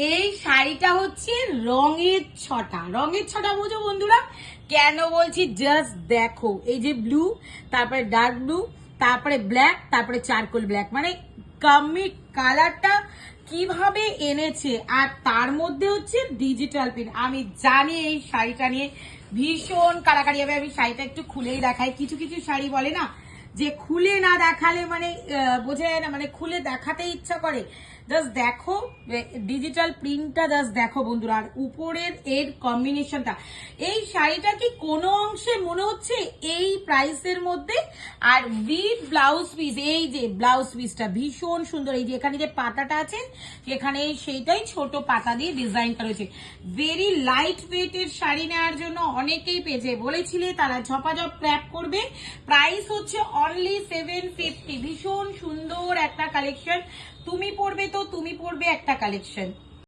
এই শাড়িটা হচ্ছে রঙের ছটা বোঝো বন্ধুরা। কেন বলছি জাস্ট দেখো, এই যে ব্লু, তারপরে ডার্ক ব্লু, তারপরে ব্ল্যাক, তারপরে চারকোল ব্ল্যাক, মানে কমিট কালারটা কিভাবে এনেছে। আর তার মধ্যে হচ্ছে ডিজিটাল প্রিন্ট। আমি জানি এই শাড়িটা নিয়ে ভীষণ কারাকারি হবে। আমি শাড়িটা একটু খুলেই দেখাই। কিছু কিছু শাড়ি বলে না যে খুলে না দেখালে মানে বোঝা যায় না, মানে খুলে দেখাতে ইচ্ছা করে। জাস্ট দেখো ডিজিটাল প্রিন্টটা, জাস্ট দেখো বন্ধুরা। আর উপরের এর কম্বিনেশনটা, এই শাড়িটা কি কোনো অংশে মনে হচ্ছে এই প্রাইসের মধ্যে। আর উইথ ব্লাউজ পিস, এই যে ব্লাউজ পিসটা ভীষণ সুন্দর। এই যে এখানে যে পাতাটা আছে সেখানে সেইটাই ছোট পাতা দিয়ে ডিজাইন করা হয়েছে। ভেরি লাইট ওয়েটের শাড়ি নেওয়ার জন্য অনেকেই পেয়েছে, বলেছিলে তারা ঝপাঝপ ক্র্যাপ করবে। প্রাইস হচ্ছে অনলি 750। ভীষণ সুন্দর একটা কালেকশন। তুমি পরবে তো তুমি পরবে একটা কালেকশন।